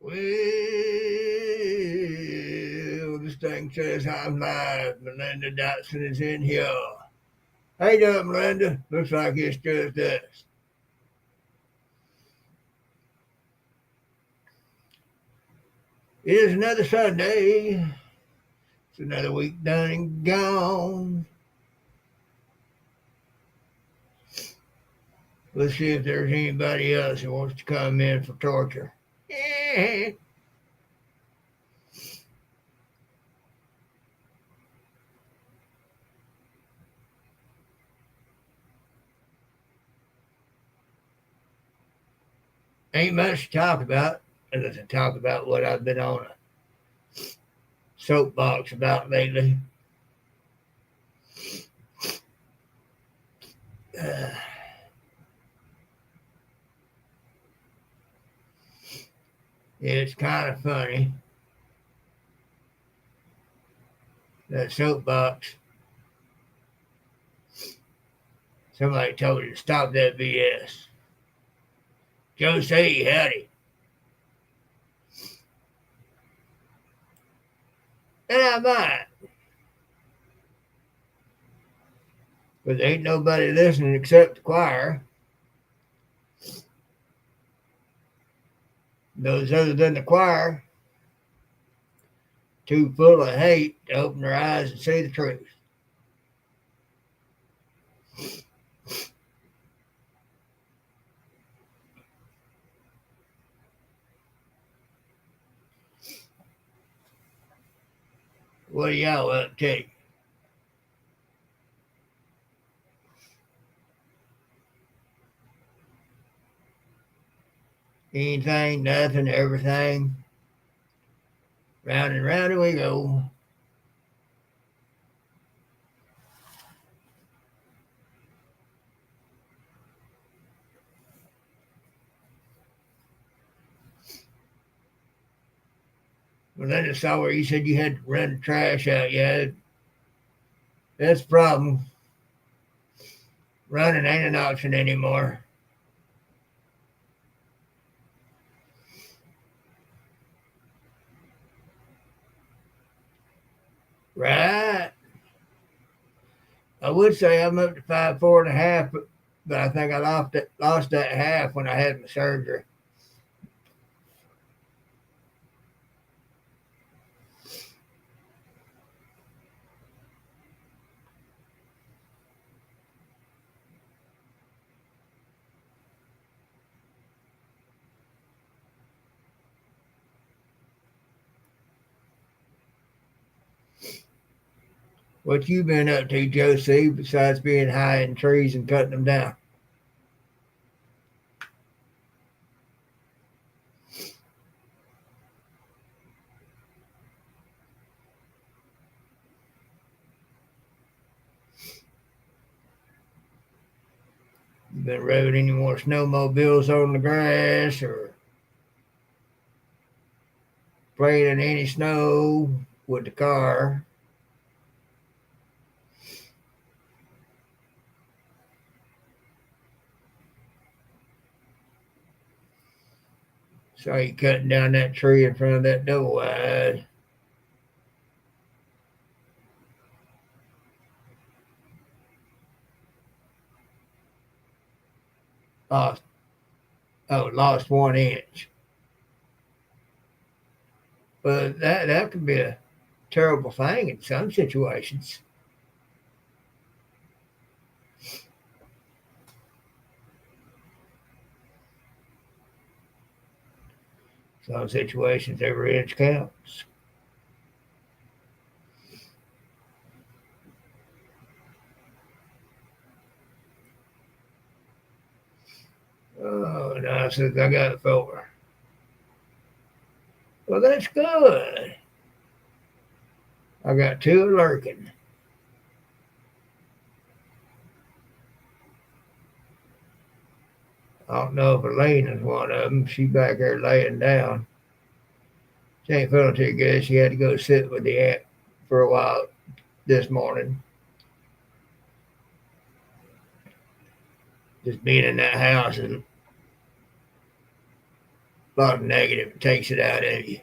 Well, this thing says I'm live. Melinda Dotson is in here. How you doing, Melinda? Looks like it's just us. It is another Sunday. It's another week done and gone. Let's see if there's anybody else who wants to come in for torture. Ain't much to talk about other than talk about what I've been on a soapbox about lately. Uh, it's kind of funny. That soapbox, somebody told you to stop that BS. Joe say howdy. And I might. But there ain't nobody listening except the choir. Those other than the choir, too full of hate to open their eyes and see the truth. What are y'all up to? Anything, nothing, everything. Round and we go. Well, then I saw where you said you had to run the trash out. Yeah, that's the problem. Running ain't an option anymore. Right. I would say I'm up to 5'4.5", but I think I lost that half when I had my surgery. What you been up to, Josie, besides being high in trees and cutting them down? You been revving any more snowmobiles on the grass or playing in any snow with the car? Saw you cutting down that tree in front of that door wide. Lost, lost 1 inch. But that could be a terrible thing in some situations. Some situations, every inch counts. Oh, no, since I got 4. Well, that's good. I got 2 lurking. I don't know if Elaine is one of them. She's back there laying down. She ain't feeling too good. She had to go sit with the aunt for a while this morning. Just being in that house is a lot of negative. It takes it out of you.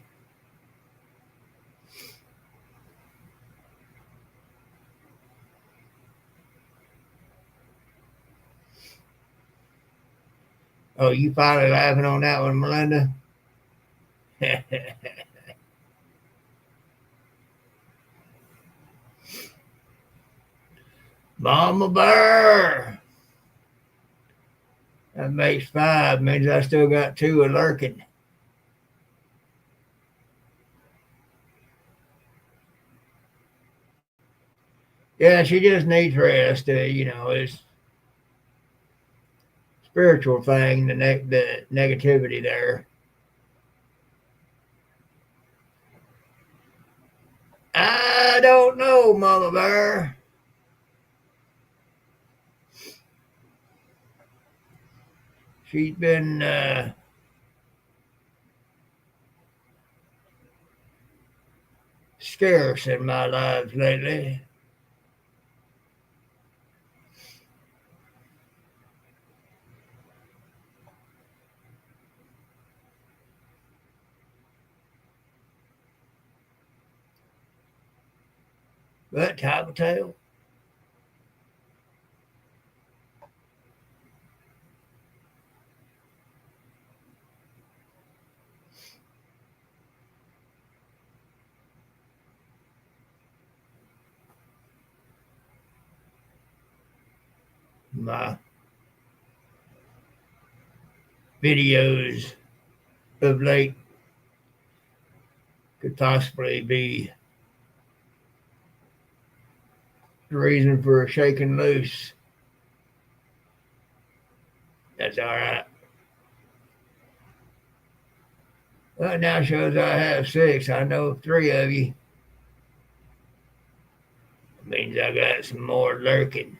Oh, you finally laughing on that one, Melinda? Mama Bear! That makes 5. Means I still got 2 lurking. Yeah, she just needs rest. It's spiritual thing, the negativity there. I don't know, Mama Bear. She's been scarce in my life lately. But time will tell. My videos of late could possibly be the reason for shaking loose. That's all right. Well, it now shows I have 6. I know 3 of you. It means I got some more lurking.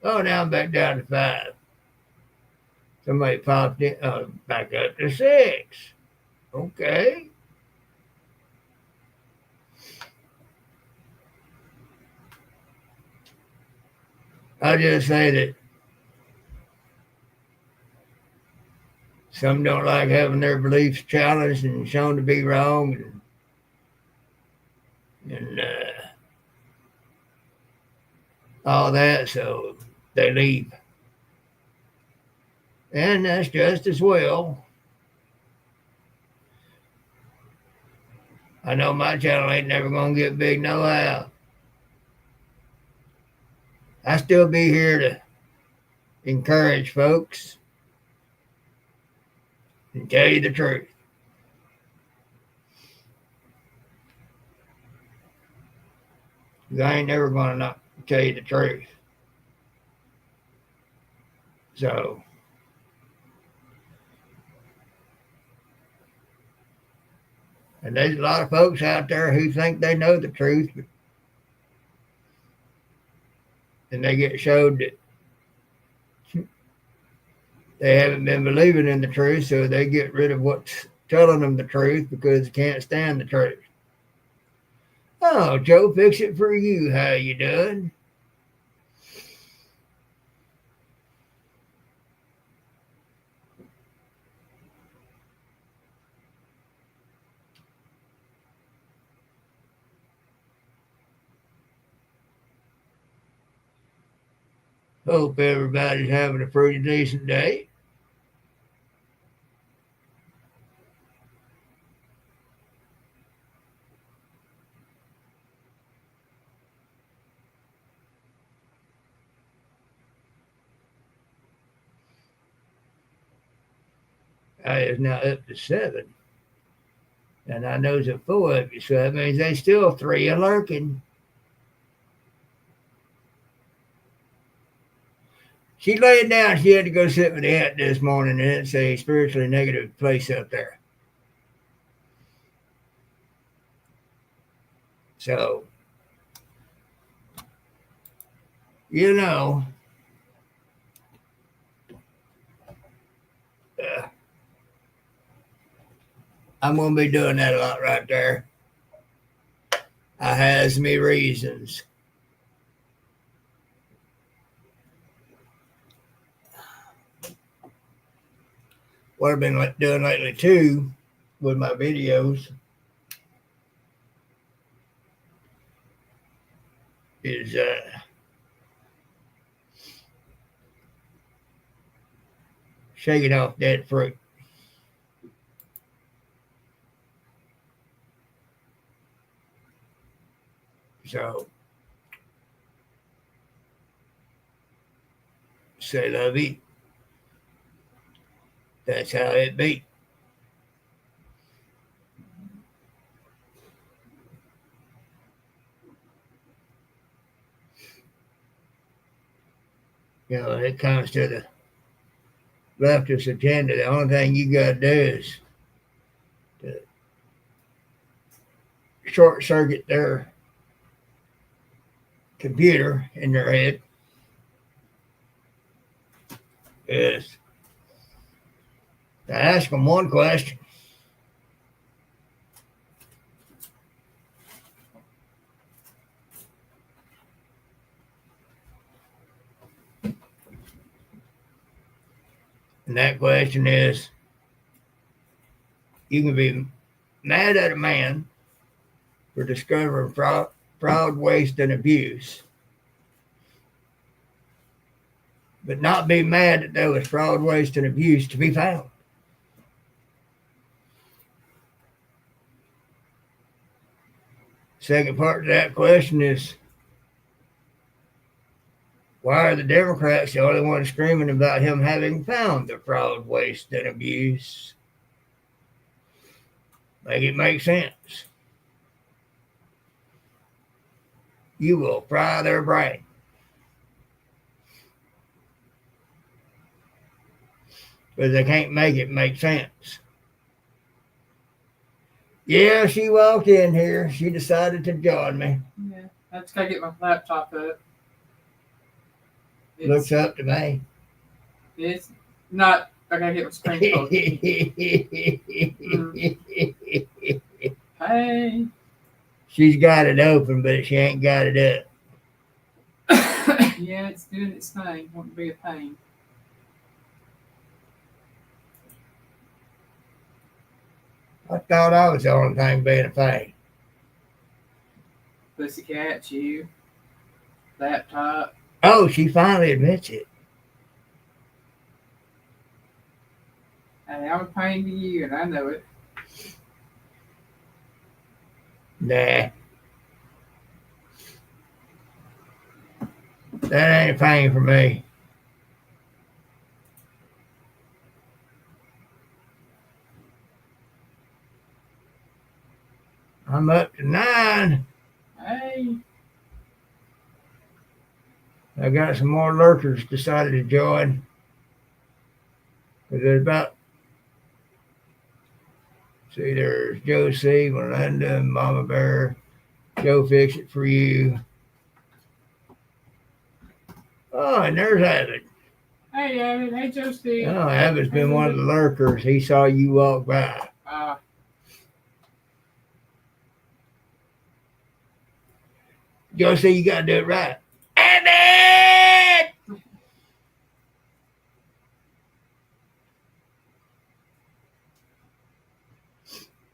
Oh, now I'm back down to 5. Somebody popped in. Oh, back up to 6. Okay. I'll just say that some don't like having their beliefs challenged and shown to be wrong, and all that, so they leave. And that's just as well. I know my channel ain't never going to get big no how. I still be here to encourage folks and tell you the truth. I ain't never going to not tell you the truth. So, and there's a lot of folks out there who think they know the truth, and they get showed that they haven't been believing in the truth, so they get rid of what's telling them the truth because they can't stand the truth. Oh, Joe, fix it for you. How you doing? Hope everybody's having a pretty decent day. I is now up to 7. And I knows a 4 of you, so that means there's still 3 lurking. She laid down. She had to go sit with the aunt this morning, and it's a spiritually negative place up there. So, you know, uh, I'm going to be doing that a lot right there. I has me reasons. what I've been doing lately too with my videos is shaking off dead fruit. So, say lovey, that's how it be. When it comes to the leftist agenda, the only thing you got to do is to short circuit their computer in their head is to ask them one question. And that question is, you can be mad at a man for discovering fraud, waste, and abuse, but not be mad that there was fraud, waste, and abuse to be found. Second part to that question is, why are the Democrats the only ones screaming about him having found the fraud, waste, and abuse? Make it make sense. You will fry their brain. Because they can't make it make sense. Yeah, she walked in here. She decided to join me. Yeah, I just gotta get my laptop up. Looks up to me. It's not. I gotta get my screen closed. Hey. She's got it open, but she ain't got it up. Yeah, it's doing its thing. Won't be a pain. I thought I was the only thing being a pain. Pussycat, you, laptop. Oh, she finally admits it. Hey, I'm a pain to you, and I know it. Nah. That ain't a pain for me. I'm up to 9. Hey. I got some more lurkers decided to join. Because there's about, see, there's Joe C, Melinda, Mama Bear, Joe Fix It For You. Oh, and there's Abbott. Hey, Abbott. Hey, Joe C. Oh, Abbott's been one of the lurkers. He saw you walk by. Joe C, you got to do it right. Abbott!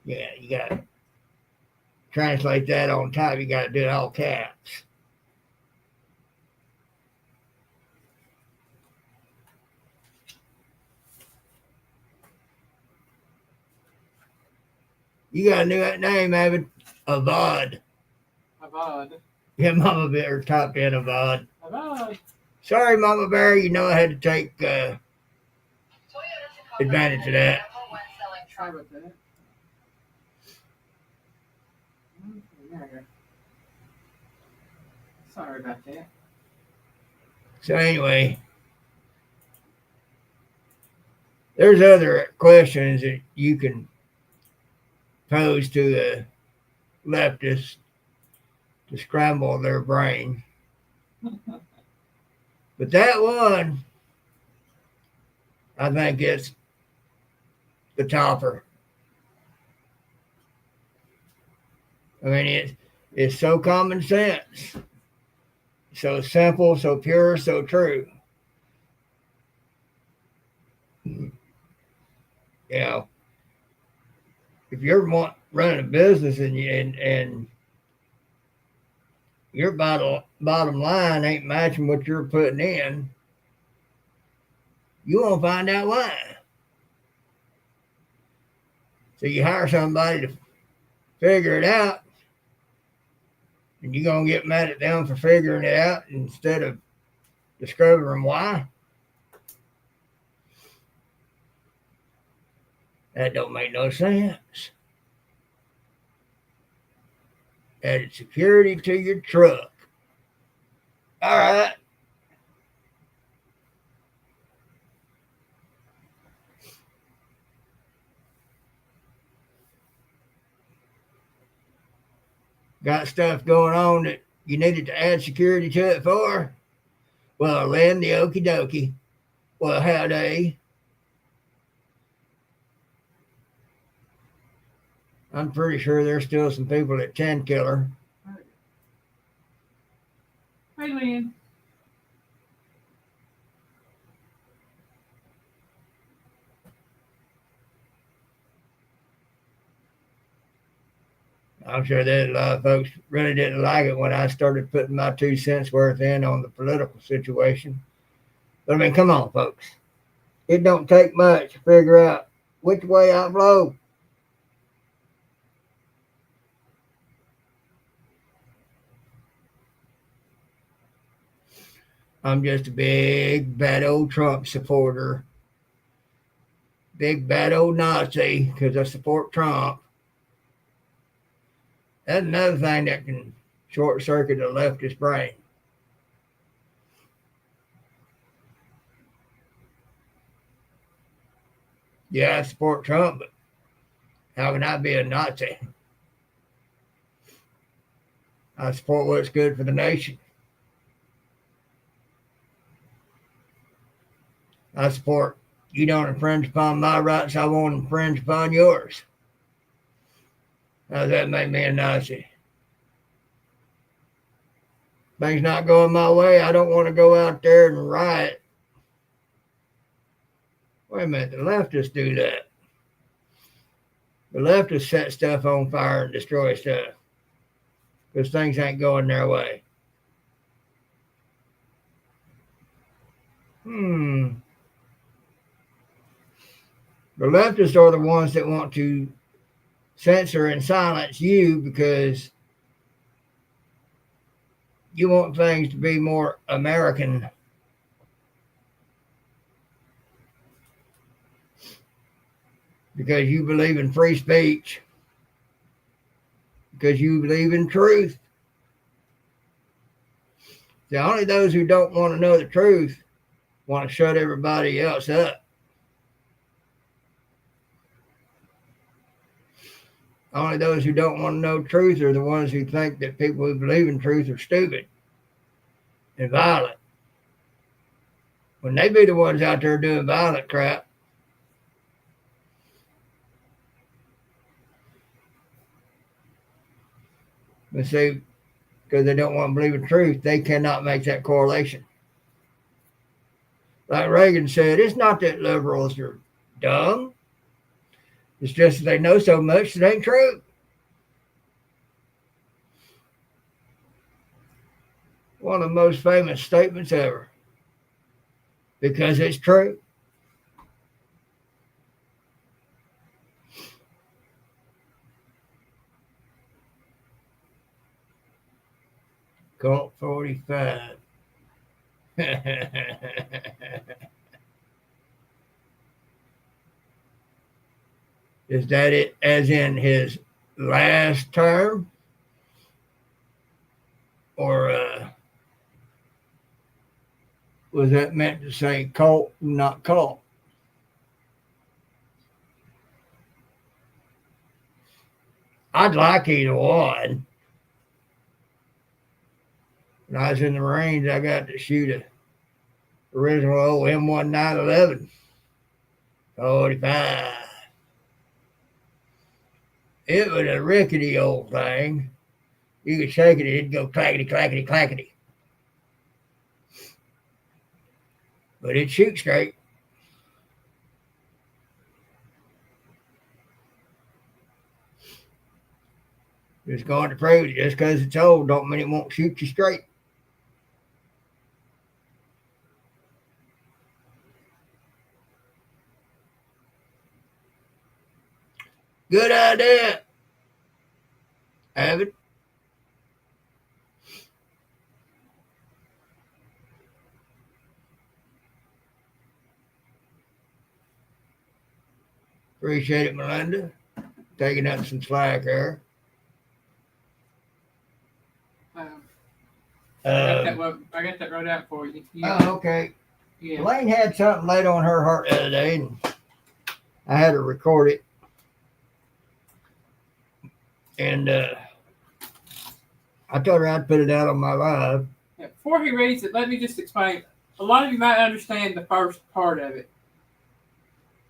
Yeah, you got to translate that on top. You got to do it all caps. You got a new name, Abbott. Avad. Avad. Yeah, Mama Bear topped in Avad. Avad. Sorry, Mama Bear. You know I had to take advantage of that. Sorry about that. Sorry about that. So anyway, there's other questions that you can pose to the leftists to scramble their brain. But that one, I think it's the topper. I mean, it's so common sense, so simple, so pure, so true. You know, if you're running a business and your bottom line ain't matching what you're putting in, you won't find out why. So you hire somebody to figure it out, and you're gonna get mad at them for figuring it out instead of discovering why. That don't make no sense. Added security to your truck. All right. Got stuff going on that you needed to add security to it for? Well, then the okie dokie. Well, howdy. I'm pretty sure there's still some people at 10 Killer. Hey, Lynn. I'm sure that a lot of folks really didn't like it when I started putting my 2 cents worth in on the political situation. But I mean, come on, folks. It don't take much to figure out which way I blow. I'm just a big, bad old Trump supporter. Big, bad old Nazi because I support Trump. That's another thing that can short circuit the leftist brain. Yeah, I support Trump, but how can I be a Nazi? I support what's good for the nation. I support you don't infringe upon my rights, I won't infringe upon yours. How does that make me a Nazi? Things not going my way, I don't want to go out there and riot. Wait a minute, the leftists do that. The leftists set stuff on fire and destroy stuff because things ain't going their way. The leftists are the ones that want to censor and silence you because you want things to be more American. Because you believe in free speech. Because you believe in truth. See, only those who don't want to know the truth want to shut everybody else up. Only those who don't want to know truth are the ones who think that people who believe in truth are stupid and violent. When they be the ones out there doing violent crap. But see, because they don't want to believe in truth, they cannot make that correlation. Like Reagan said, it's not that liberals are dumb. It's just that they know so much that ain't true. One of the most famous statements ever. Because it's true. Colt 45. Is that it as in his last term? Or was that meant to say Colt, not Colt? I'd like either one. When I was in the Marines, I got to shoot a original old M1911 45. It was a rickety old thing. You could shake it, it'd go clackety, clackety, clackety. But it'd shoot straight. Just going to prove it. Just because it's old don't mean it won't shoot you straight. Good idea, Avid. Appreciate it, Melinda. Taking up some slack there. I got that wrote out for you. Okay. Yeah. Elaine had something laid on her heart the other day, and I had her record it. And I told her I'd put it out on my live. Yeah, before he reads it, let me just explain. A lot of you might understand the first part of it.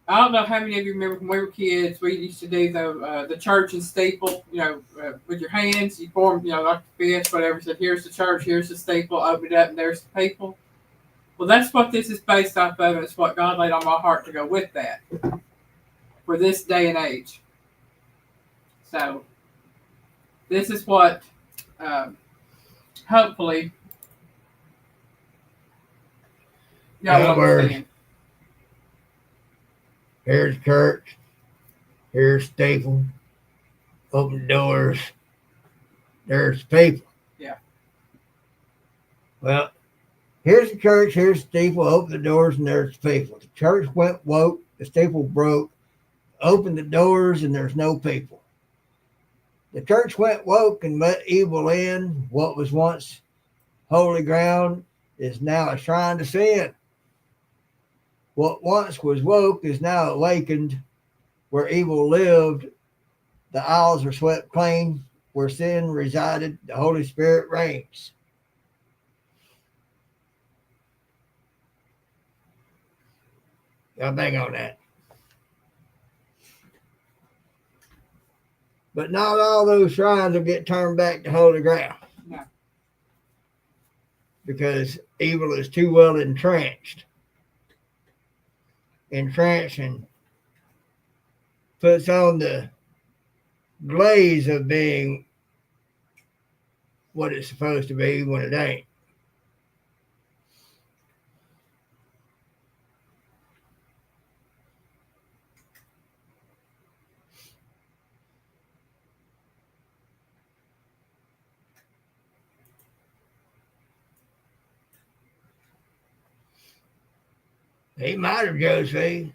I don't know how many of you remember when we were kids, we used to do the church and steeple, with your hands. You form, like the fist, whatever. So here's the church, here's the steeple, open it up, and there's the people. Well, that's what this is based off of. It's what God laid on my heart to go with that for this day and age. So this is what, hopefully, y'all understand. Here's church. Here's staple. Open doors. There's people. Yeah. Well, here's the church. Here's the steeple. Open the doors, and there's the people. The church went woke. The steeple broke. Open the doors, and there's no people. The church went woke and let evil in. What was once holy ground is now a shrine to sin. What once was woke is now awakened. Where evil lived, the aisles are swept clean. Where sin resided, the Holy Spirit reigns. Y'all bang on that. But not all those shrines will get turned back to holy ground. No. Because evil is too well entrenched. Entrenched and puts on the glaze of being what it's supposed to be when it ain't. He might have, Josie.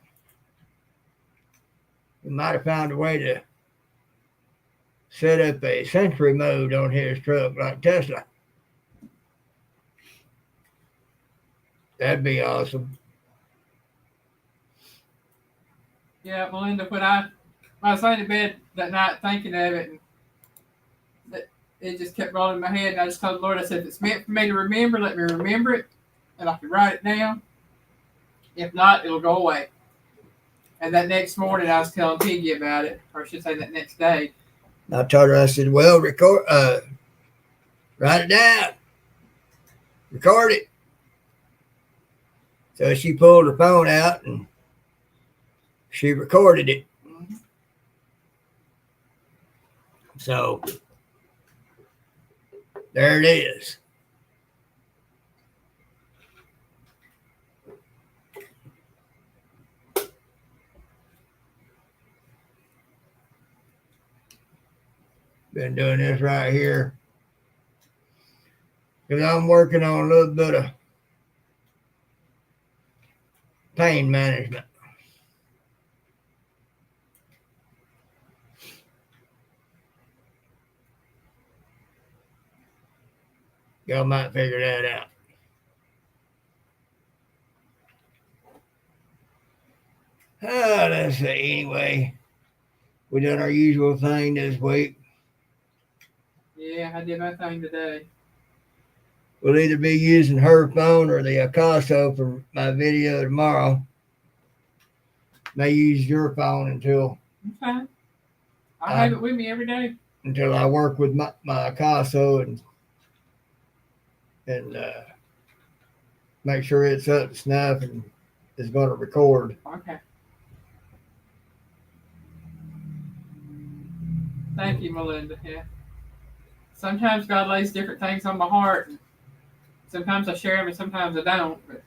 He might have found a way to set up a sentry mode on his truck like Tesla. That'd be awesome. Yeah, Melinda, when I was laying in bed that night thinking of it, and it just kept rolling in my head, and I just told the Lord, I said, if it's meant for me to remember, let me remember it, and I can write it down. If not, it'll go away. And that next morning, I was telling Piggy about it, or I should say that next day. I told her, I said, well, write it down. Record it. So she pulled her phone out and she recorded it. Mm-hmm. So there it is. Been doing this right here because I'm working on a little bit of pain management. Y'all might figure that out. Let's see. Anyway, we done our usual thing this week. Yeah, I did my thing today. We'll either be using her phone or the Acaso for my video tomorrow. May use your phone until. Okay. I have it with me every day. Until I work with my Acaso and make sure it's up to snuff and is going to record. Okay. Thank you, Melinda. Yeah. Sometimes God lays different things on my heart. And sometimes I share them and sometimes I don't. But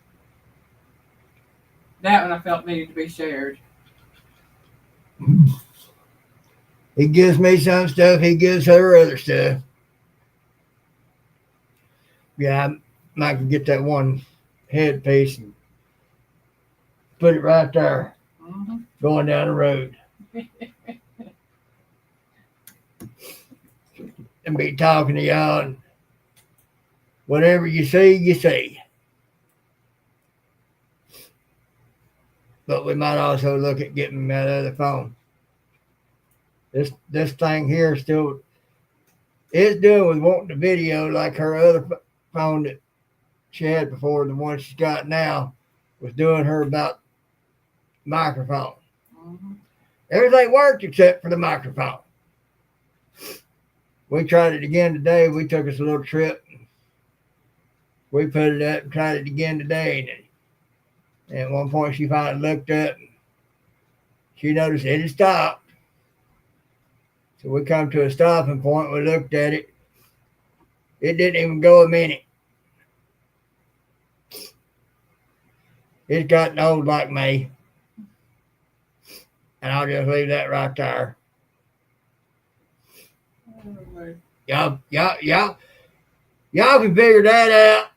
that one I felt needed to be shared. He gives me some stuff, he gives her other stuff. Yeah, I might could get that one headpiece and put it right there, going down the road. And be talking to y'all, and whatever you see, you see. But we might also look at getting that other phone. This thing here still it's doing with wanting the video like her other phone that she had before. The one she's got now was doing her about microphone. Everything worked except for the microphone. We tried it again today. We took us a little trip. We put it up and tried it again today. And at one point she finally looked up and she noticed it had stopped. So we come to a stopping point. We looked at it. It didn't even go a minute. It's gotten old like me. And I'll just leave that right there. Y'all can figure that out.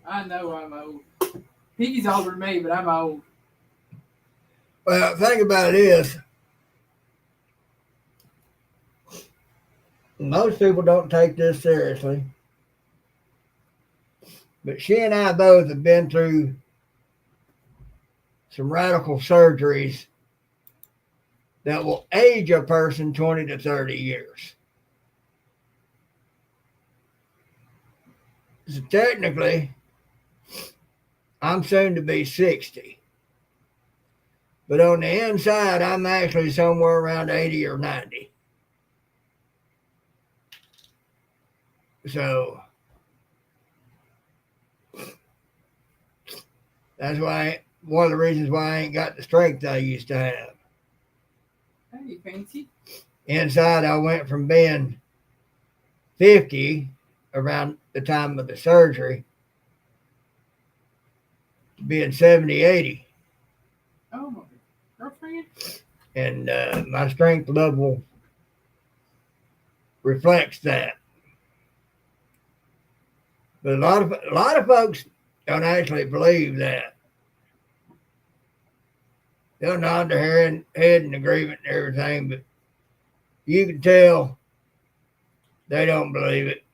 I know I'm old. Piggy's older than me, but I'm old. Well, the thing about it is, most people don't take this seriously. But she and I both have been through some radical surgeries that will age a person 20 to 30 years. So technically, I'm soon to be 60. But on the inside, I'm actually somewhere around 80 or 90. So that's why one of the reasons why I ain't got the strength I used to have. Hey, fancy. Inside, I went from being 50 around the time of the surgery to being 70, 80. Oh, my girlfriend? And my strength level reflects that. But a lot of folks don't actually believe that. They'll nod their head in agreement and everything, but you can tell they don't believe it.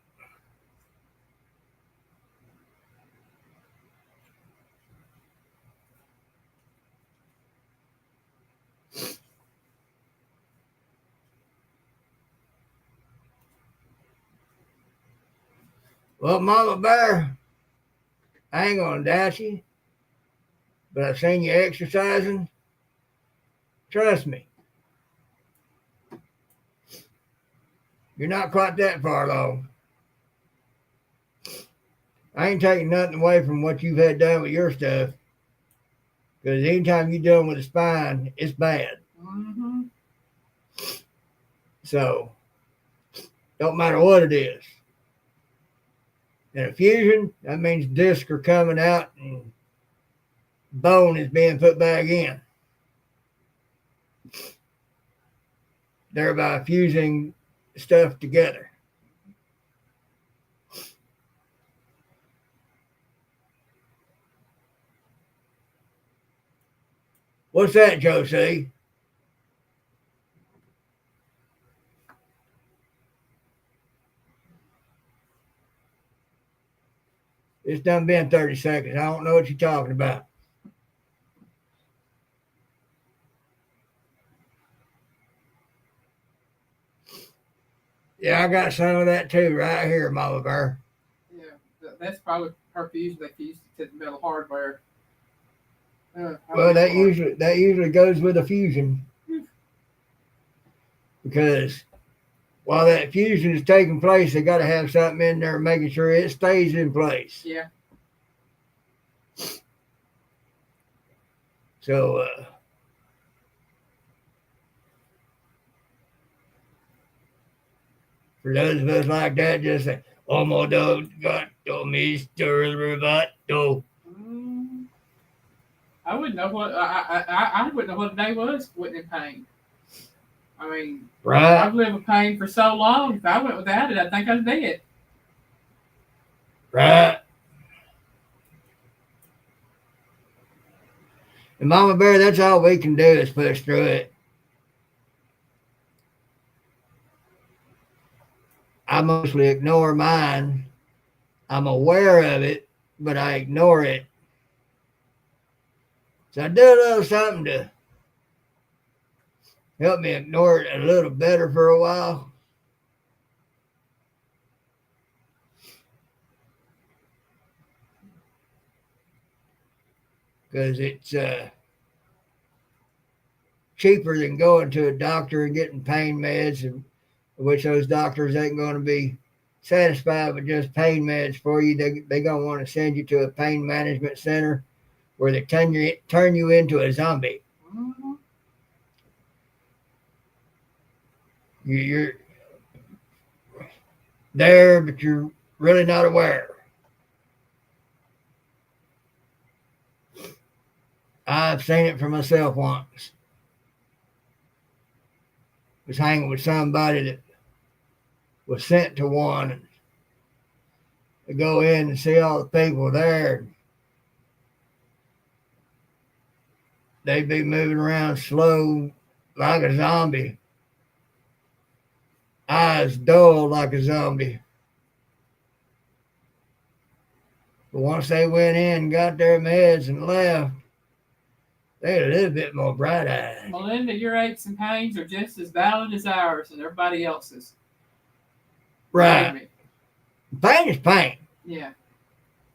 Well, Mama Bear, I ain't gonna doubt you, but I've seen you exercising. Trust me, you're not quite that far along. I ain't taking nothing away from what you've had done with your stuff, because anytime you're dealing with the spine, it's bad. So, don't matter what it is. And a fusion, that means discs are coming out and bone is being put back in. Thereby fusing stuff together. What's that, Josie? It's done been 30 seconds. I don't know what you're talking about. Yeah, I got some of that too right here, Mama Bear. Yeah, that's probably her fusion. They fused it to the metal hardware. Well, that usually goes with a fusion. Because while that fusion is taking place, they got to have something in there making sure it stays in place. Yeah. So, for those of us like that, just say, "Oh my dog got to Mister Roboto." Mm, I wouldn't know what I wouldn't know what a day was wasn't in pain. I mean, Right, I've lived with pain for so long. If I went without it, I think I'd dead. right. And Mama Bear, that's all we can do is push through it. I mostly ignore mine. I'm aware of it, but I ignore it. So I do a little something to help me ignore it a little better for a while. Because it's cheaper than going to a doctor and getting pain meds, and which those doctors ain't going to be satisfied with just pain meds for you. They going to want to send you to a pain management center where they turn you into a zombie. Mm-hmm. You're there, but you're really not aware. I've seen it for myself once. Was hanging with somebody that was sent to one, and to go in and see all the people there. They'd be moving around slow like a zombie, eyes dull like a zombie. But once they went in and got their meds and left, they're a little bit more bright eyed. Melinda, your aches and pains are just as valid as ours and everybody else's. Right. Believe me. Pain is pain. Yeah.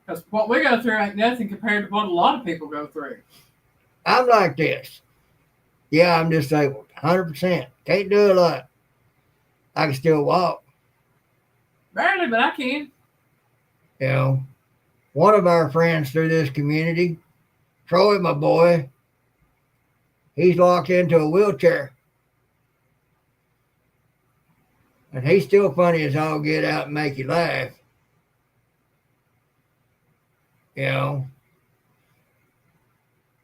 Because what we go through ain't nothing compared to what a lot of people go through. I'm like this. Yeah, I'm disabled. 100%. Can't do a lot. I can still walk. Barely, but I can. You know, one of our friends through this community, Troy, my boy, he's locked into a wheelchair. And he's still funny as all get out and make you laugh. You know,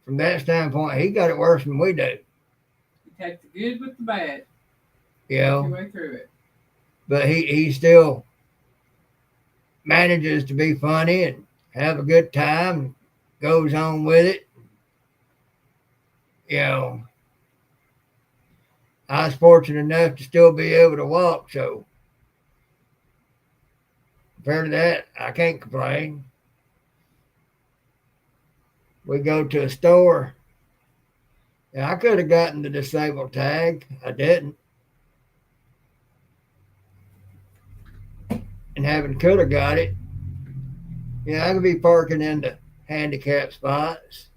from that standpoint, he got it worse than we do. You take the good with the bad. You Work your know, way through it. but he still manages to be funny and have a good time and goes on with it. You know, I was fortunate enough to still be able to walk, so compared to that, I can't complain. We go to a store, and I could have gotten the disabled tag. I didn't. And having could have got it, I could be parking in the handicap spots.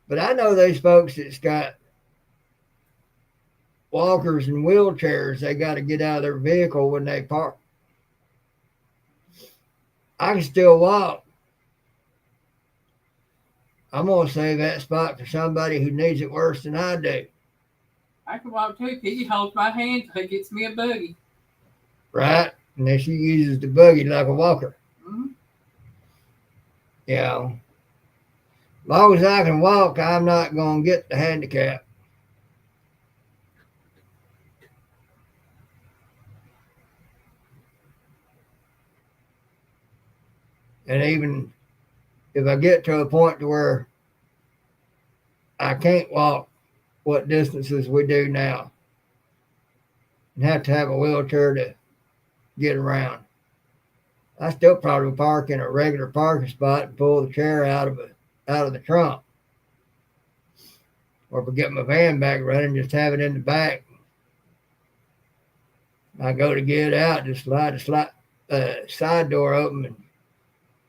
But I know those folks that's got walkers and wheelchairs, they got to get out of their vehicle when they park. I can still walk. I'm going to save that spot for somebody who needs it worse than I do. I can walk too. Piggy holds my hand till he gets me a buggy. Right? And then she uses the buggy like a walker. Mm-hmm. You know, as long as I can walk, I'm not going to get the handicap. And even if I get to a point to where I can't walk what distances we do now and have to have a wheelchair to get around, I still probably park in a regular parking spot and pull the chair out of the trunk. Or if I get my van back running, just have it in the back. I go to get it out, just slide the side door open and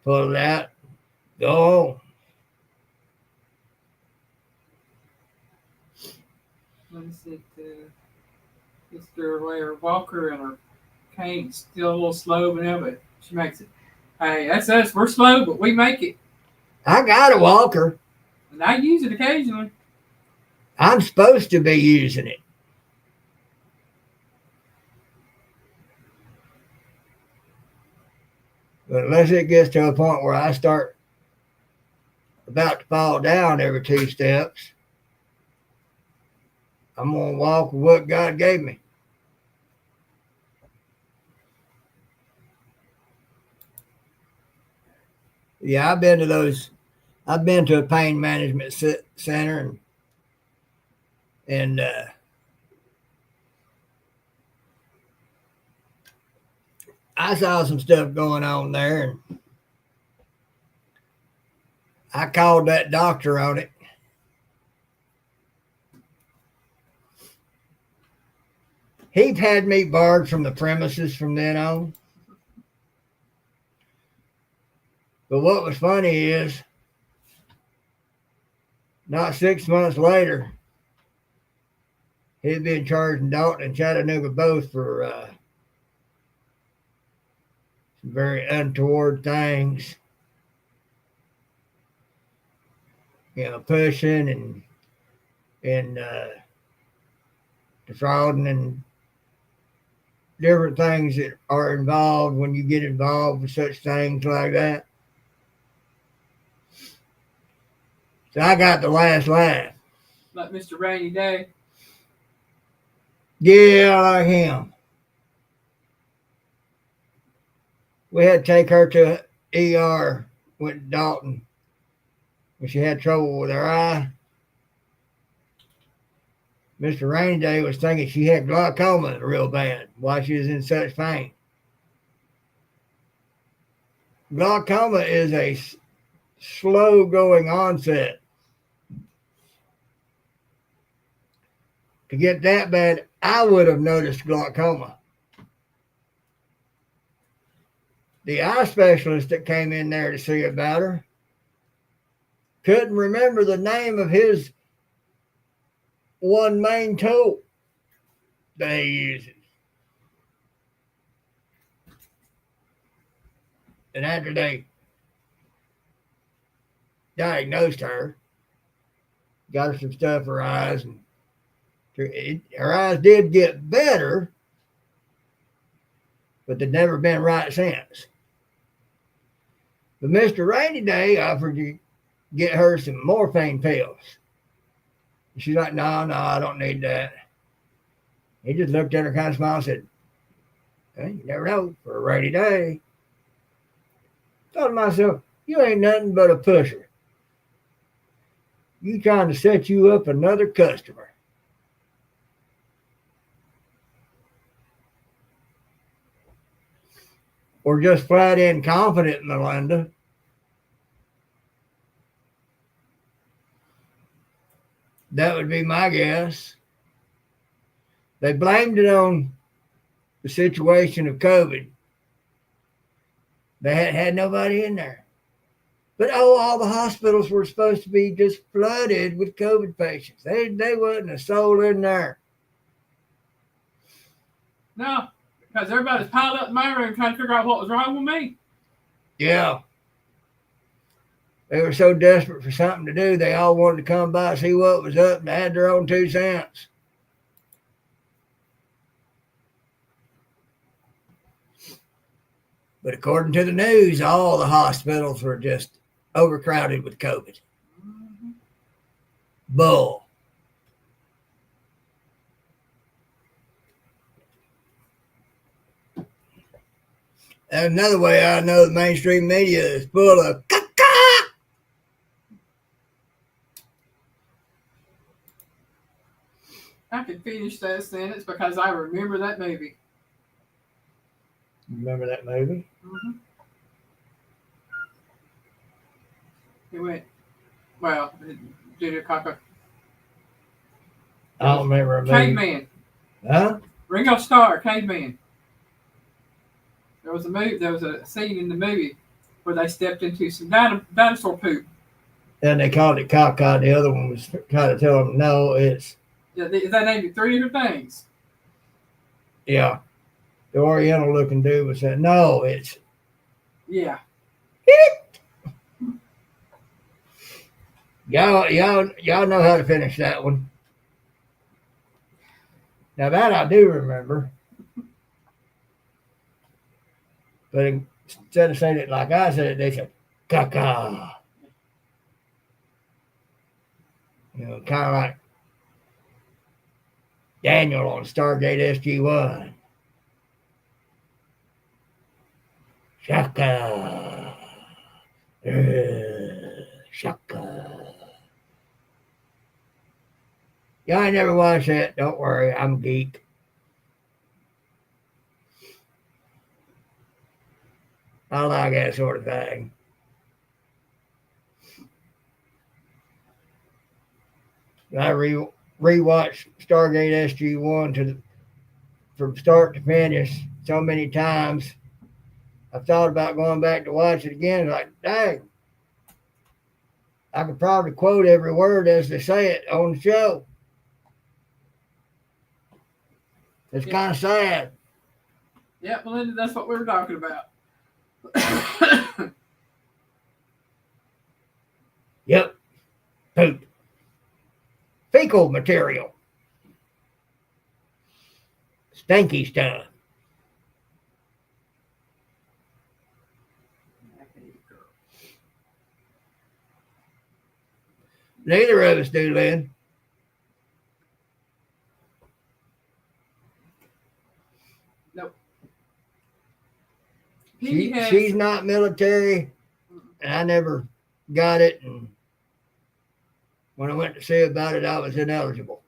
pull it out, go home. Let me see if Mr. Ware Walker and her cane's still a little slow now, but she makes it. Hey, that's us. We're slow, but we make it. I got a walker. And I use it occasionally. I'm supposed to be using it. But unless it gets to a point where I start about to fall down every 2 steps, I'm going to walk with what God gave me. Yeah, I've been to a pain management center, and I saw some stuff going on there, and I called that doctor on it. He had me barred from the premises from then on. But what was funny is, not 6 months later, he'd been charged in Dalton and Chattanooga both for some very untoward things. Pushing and defrauding and different things that are involved when you get involved with such things like that. So I got the last laugh. Like Mr. Rainy Day. Yeah, like him. We had to take her to ER, went to Dalton, when she had trouble with her eye. Mr. Rainy Day was thinking she had glaucoma real bad while she was in such pain. Glaucoma is a slow going onset. To get that bad, I would have noticed glaucoma. The eye specialist that came in there to see about her couldn't remember the name of his one main tool that he uses. And after they diagnosed her, got her some stuff for her eyes, and her eyes did get better, but they've never been right since. But Mr. Rainy Day offered to get her some morphine pills. She's like, no, I don't need that. He just looked at her kind of smiled and said, hey, you never know, for a rainy day. Thought to myself, you ain't nothing but a pusher. You trying to set you up another customer. Or just flat incompetent, Melinda. That would be my guess. They blamed it on the situation of COVID. They had nobody in there. But all the hospitals were supposed to be just flooded with COVID patients. They wasn't a soul in there. No, because everybody's piled up in my room trying to figure out what was wrong with me. Yeah. They were so desperate for something to do, they all wanted to come by and see what was up and add their own 2 cents. But according to the news, all the hospitals were just overcrowded with COVID. Mm-hmm. Bull. And another way I know the mainstream media is full of caca. I can finish that sentence because I remember that movie. Remember that movie? Mm-hmm. It went, well, did a caca. I don't remember a movie. Caveman. Huh? Ringo Starr, Caveman. There was a scene in the movie where they stepped into some dinosaur poop. And they called it caca. The other one was trying to tell them, no, it's... Yeah, they named 3 different things. Yeah. The Oriental looking dude was saying, no, it's... Yeah. Y'all know how to finish that one. Now that I do remember. But instead of saying it like I said it, they said, caca. Kind of like Daniel on Stargate SG-1. Shaka. Shaka. Y'all ain't never watched that. Don't worry, I'm a geek. I like that sort of thing. I rewatched Stargate SG-1 from start to finish so many times. I thought about going back to watch it again. Like, dang, I could probably quote every word as they say it on the show. It's kind of sad. Yeah, Melinda, that's what we were talking about. Yep. Poop. Fecal material. Stinky stuff. Neither of us do, Lynn. Nope. She's not military, and I never got it. And when I went to see about it, I was ineligible.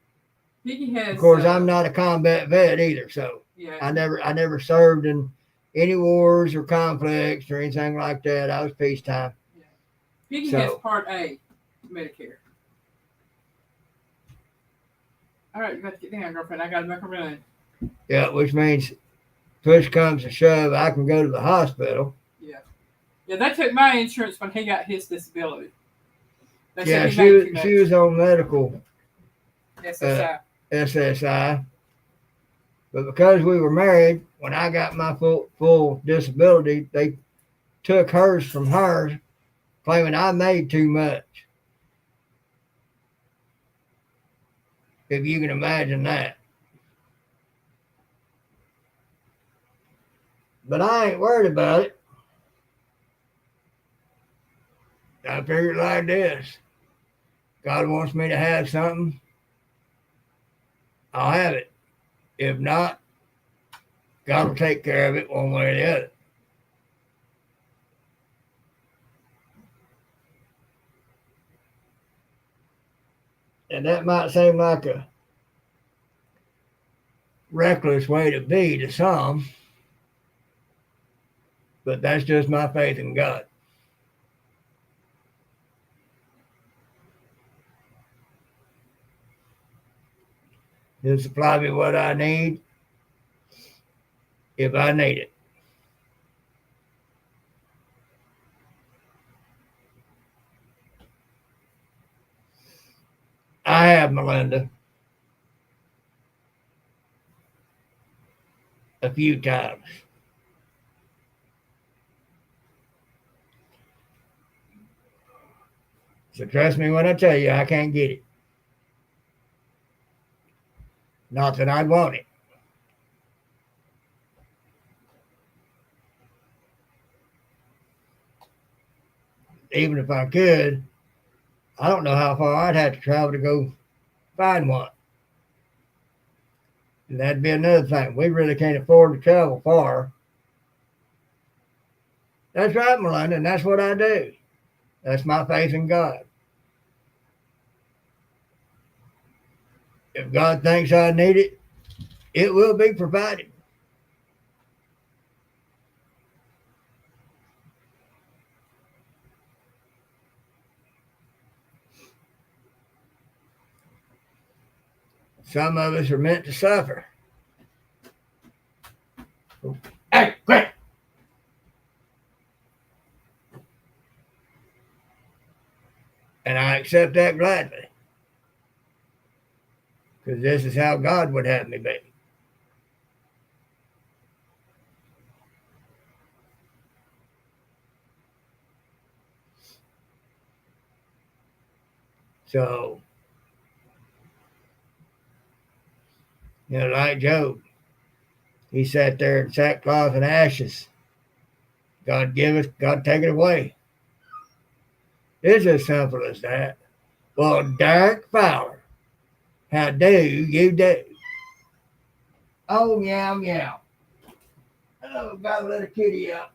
Piggy has. Of course, I'm not a combat vet either, so yeah. I never served in any wars or conflicts or anything like that. I was peacetime. Yeah. Piggy has Part A Medicare. All right, you got to get down, girlfriend. I got to make a run. Yeah, which means push comes to shove, I can go to the hospital. Yeah. Yeah, they took my insurance when he got his disability. Yeah, she was on medical SSI. But because we were married, when I got my full disability, they took hers from her, claiming I made too much. If you can imagine that. But I ain't worried about it. I figured like this. God wants me to have something, I'll have it. If not, God will take care of it one way or the other. And that might seem like a reckless way to be to some, but that's just my faith in God. He'll supply me what I need if I need it. I have, Melinda, a few times. So trust me when I tell you I can't get it. Not that I'd want it. Even if I could, I don't know how far I'd have to travel to go find one. And that'd be another thing. We really can't afford to travel far. That's right, Melinda, and that's what I do. That's my faith in God. If God thinks I need it, it will be provided. Some of us are meant to suffer. Hey, quit! And I accept that gladly. Because this is how God would have me be. So, like Job, he sat there in sackcloth and ashes. God give us, God take it away. It's as simple as that. Well, Derek Fowler, how do you do? Oh, meow, meow. Oh, gotta let a kitty out.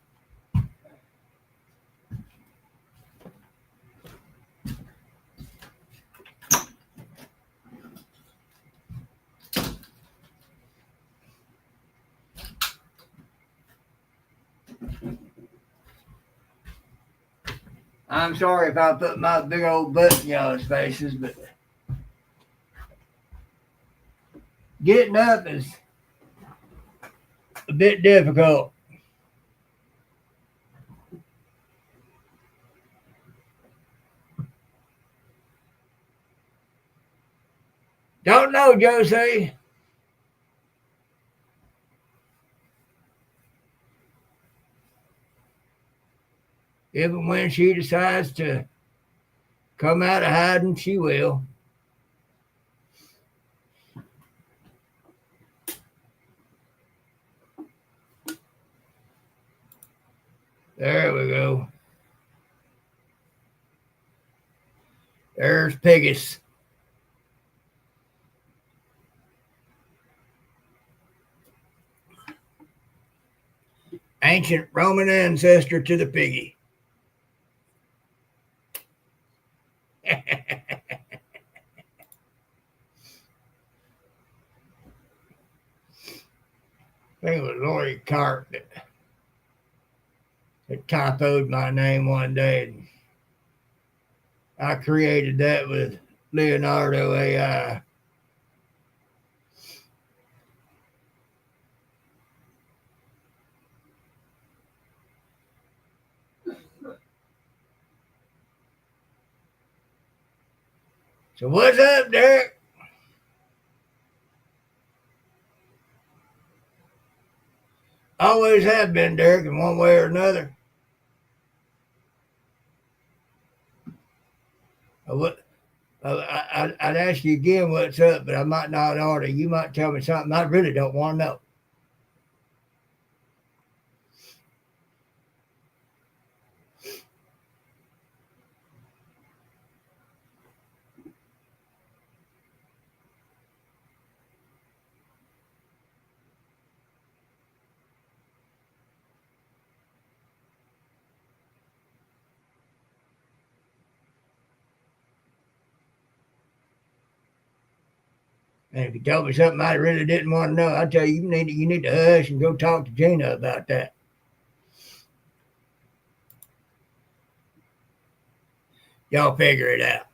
I'm sorry if I put my big old butt in y'all's faces, but getting up is a bit difficult. Don't know, Josie. If and when she decides to come out of hiding, she will. There we go. There's Piggus. Ancient Roman ancestor to the piggy. I think it was Lori Cart that typoed my name one day. I created that with Leonardo AI. So what's up, Derek? Always have been, Derek, in one way or another. I'd ask you again what's up, but I might not order. You might tell me something I really don't want to know. And if you told me something I really didn't want to know, I'd tell you you need to hush and go talk to Gina about that. Y'all figure it out.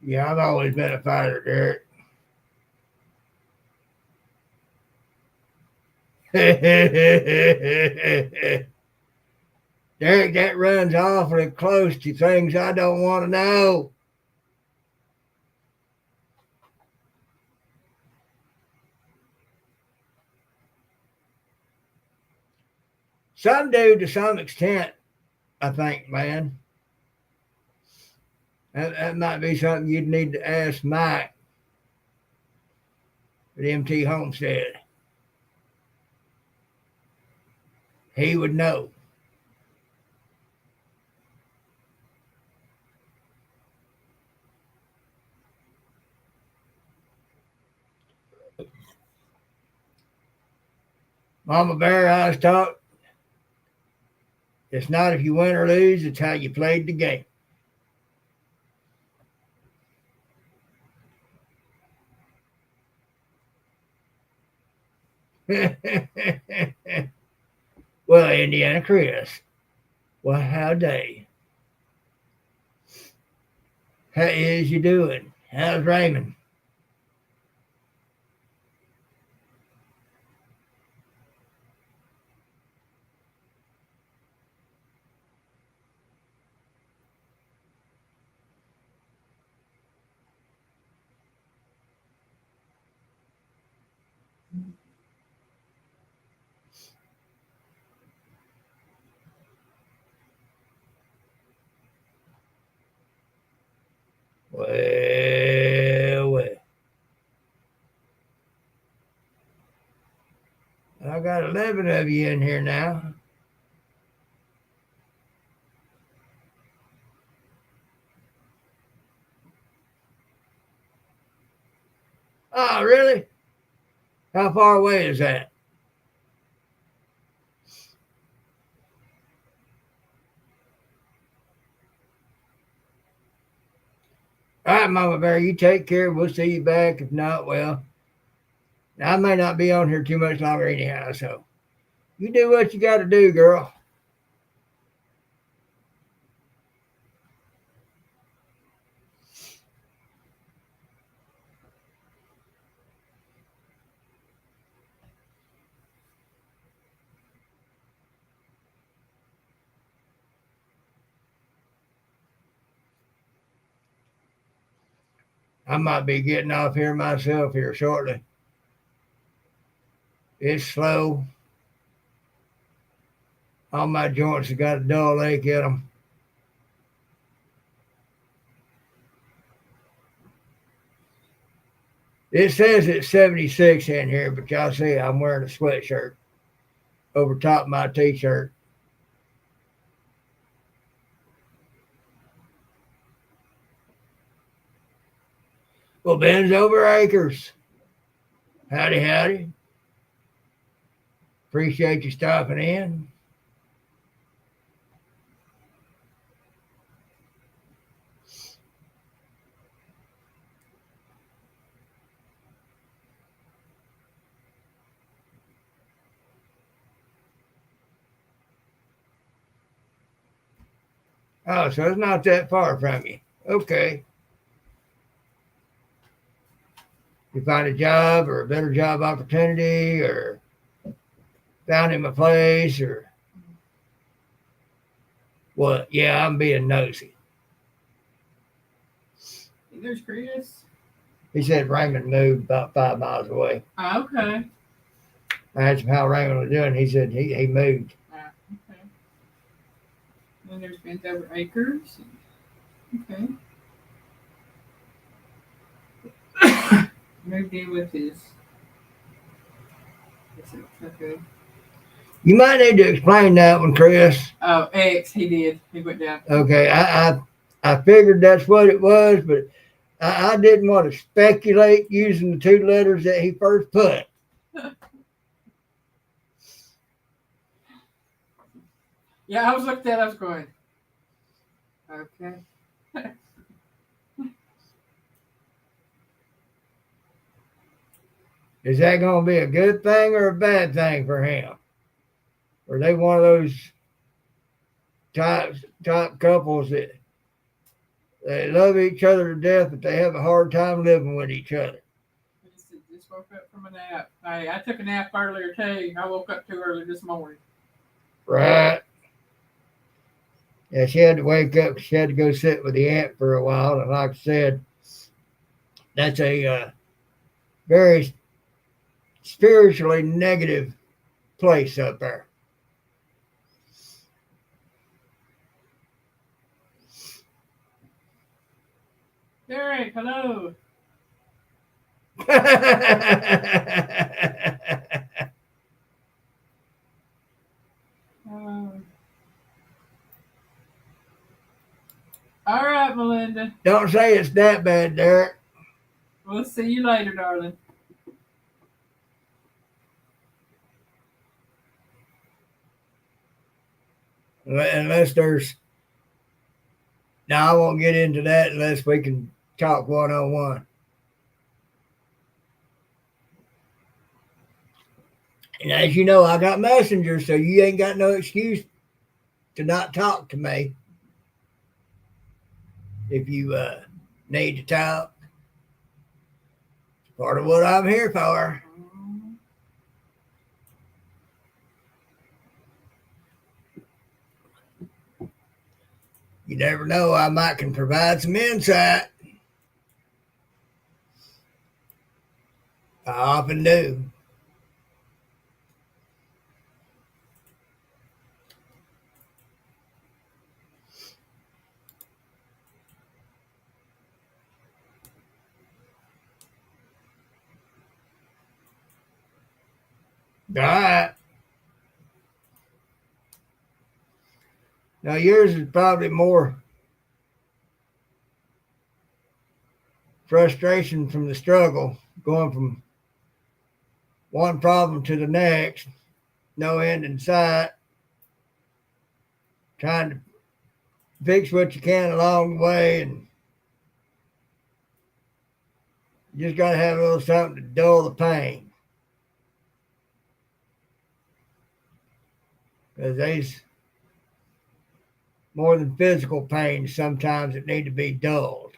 Yeah, I've always been a fighter, Derek. Derek, that runs awfully close to things I don't want to know. Some do to some extent, I think, man. That might be something you'd need to ask Mike at MT Homestead. He would know. Mama Bear, I was taught it's not if you win or lose, it's how you played the game. Well, Indiana Chris, well, howdy. How is you doing? How's Raymond? I got 11 of you in here now. Oh, really? How far away is that? All right, Mama Bear, you take care. We'll see you back. If not, well, I may not be on here too much longer anyhow, so you do what you got to do, girl. I might be getting off here myself here shortly. It's slow. All my joints have got a dull ache in them. It says it's 76 in here, but y'all see I'm wearing a sweatshirt over top of my t-shirt. Well, Ben's over acres. Howdy, howdy. Appreciate you stopping in. Oh, so it's not that far from you. Okay. You find a job or a better job opportunity or found him a place or what? Yeah, I'm being nosy. There's Chris. He said Raymond moved about 5 miles away. Okay. I asked him how Raymond was doing. He said he moved. Okay. And there's Ben's over acres. Okay. Moved in with his. Okay. You might need to explain that one, Chris. Oh, X, he did. He went down. Okay, I figured that's what it was, but I didn't want to speculate using the two letters that he first put. Yeah, I was looking at it, I was going, okay. Is that going to be a good thing or a bad thing for him? Or are they one of those type couples that they love each other to death, but they have a hard time living with each other? Just woke up from a nap. Hey, I took a nap earlier too. I woke up too early this morning. Right. Yeah, she had to wake up. She had to go sit with the aunt for a while. And like I said, that's a very spiritually negative place up there. Derek, hello. All right, Melinda. Don't say it's that bad, Derek. We'll see you later, darling. Unless there's. Now, I won't get into that unless we can talk one-on-one. And as you know, I got Messenger, so you ain't got no excuse to not talk to me. If you need to talk, it's part of what I'm here for. You never know, I might can provide some insight. I often do. All right. Now yours is probably more frustration from the struggle, going from one problem to the next, no end in sight, trying to fix what you can along the way, and you just got to have a little something to dull the pain. Because there's more than physical pain sometimes that need to be dulled.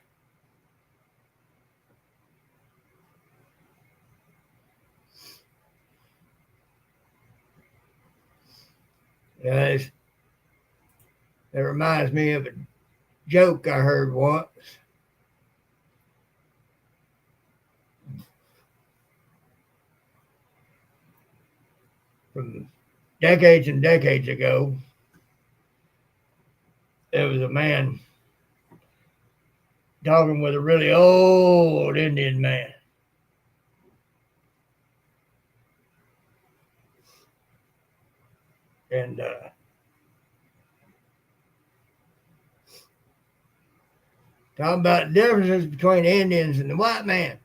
Guys, it reminds me of a joke I heard once. From decades and decades ago, there was a man talking with a really old Indian man. And talking about the differences between the Indians and the white man.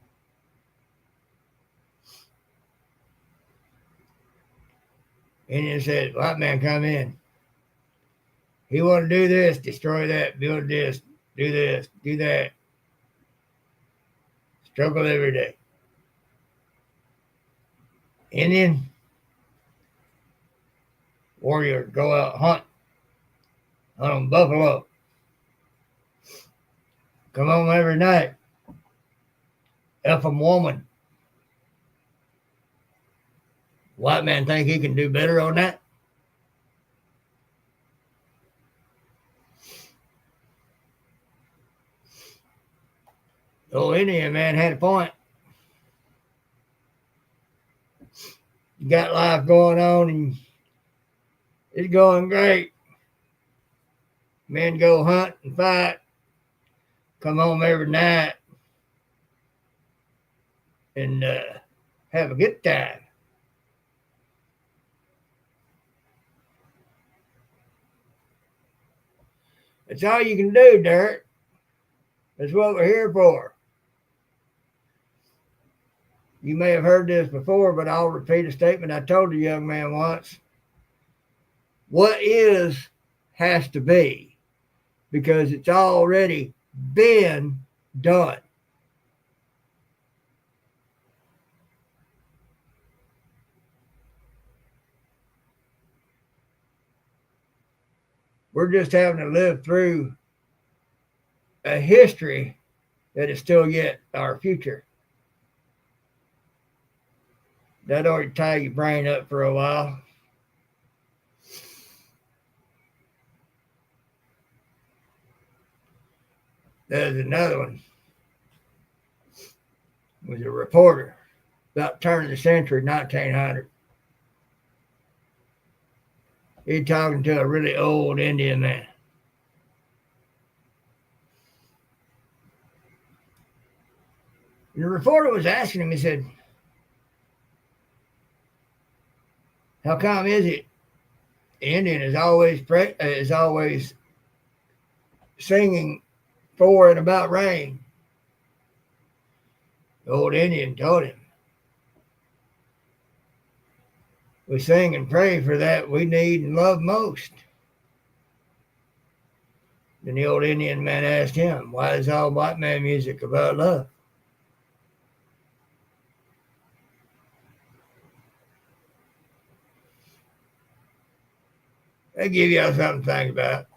Indian said, white man come in. He want to do this, destroy that, build this, do that. Struggle every day. Indian, warrior, go out, hunt on buffalo. Come home every night. F 'em woman. White man think he can do better on that? The old Indian man had a point. You got life going on and it's going great. Men go hunt and fight, come home every night and have a good time. That's all you can do, Dirt. That's what we're here for. You may have heard this before, but I'll repeat a statement I told a young man once. What is has to be, because it's already been done. We're just having to live through a history that is still yet our future. That ought to tie your brain up for a while. There's another one. It was a reporter about turn of the century, 1900. He's talking to a really old Indian man. And the reporter was asking him, he said, how come is it the Indian is always singing for and about rain? The old Indian told him, we sing and pray for that we need and love most. Then the old Indian man asked him, why is all white man music about love? They give y'all something to think about.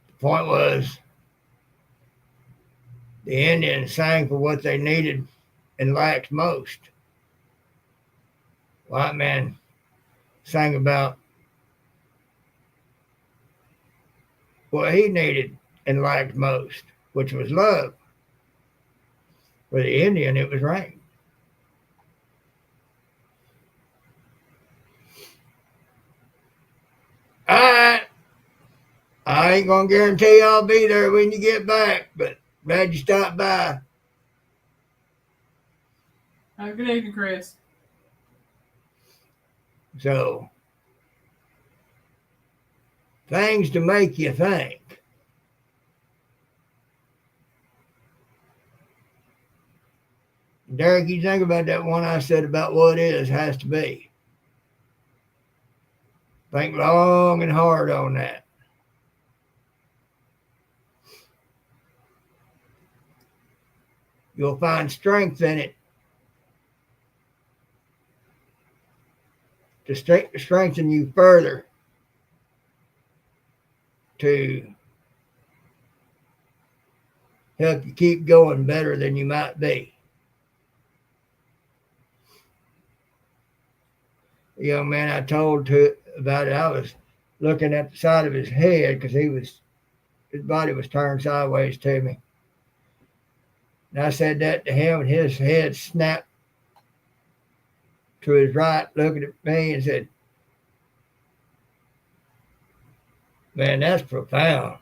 The point was, the Indians sang for what they needed and lacked most. White man sang about what he needed and lacked most, which was love. For the Indian, it was rain. All right. I ain't going to guarantee I'll be there when you get back, but glad you stopped by. Good evening, Chris. So, things to make you think. Derek, you think about that one I said about what is has to be. Think long and hard on that. You'll find strength in it to strengthen you further to help you keep going better than you might be. The young man I told about it, I was looking at the side of his head because his body was turned sideways to me. And I said that to him, and his head snapped to his right, looking at me and said, "Man, that's profound."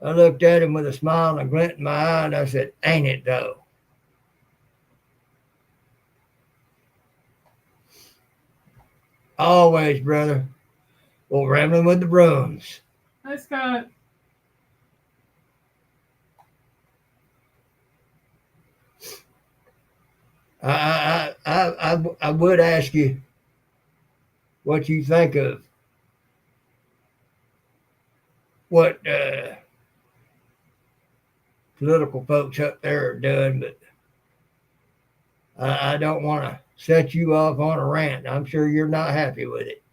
I looked at him with a smile and a glint in my eye, and I said, "Ain't it though?" Always, brother. Well, rambling with the brooms. Hi, Scott. I would ask you what you think of what political folks up there are doing, but I don't want to set you off on a rant. I'm sure you're not happy with it.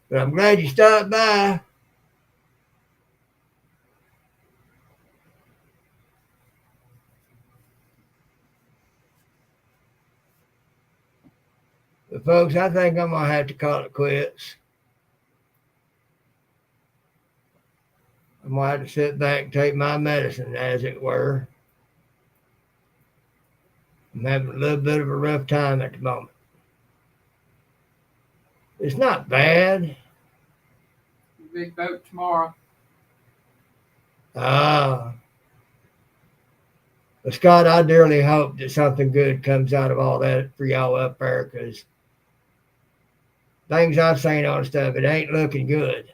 But I'm glad you stopped by. But folks, I think I'm going to have to call it quits. I'm going to have to sit back and take my medicine, as it were. I'm having a little bit of a rough time at the moment. It's not bad. Big vote tomorrow. But Scott, I dearly hope that something good comes out of all that for y'all up there, because things I've seen on stuff, it ain't looking good.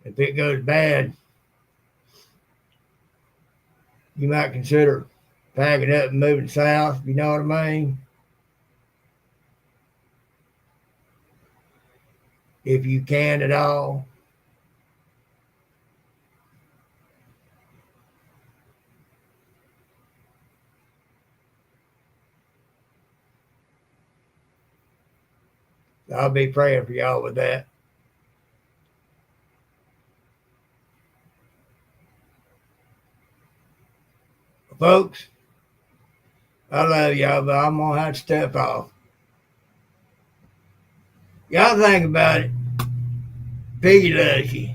If it goes bad, you might consider packing up and moving south, you know what I mean? If you can at all. I'll be praying for y'all with that. Folks, I love y'all, but I'm going to have to step off. Y'all think about it. Piggy loves you.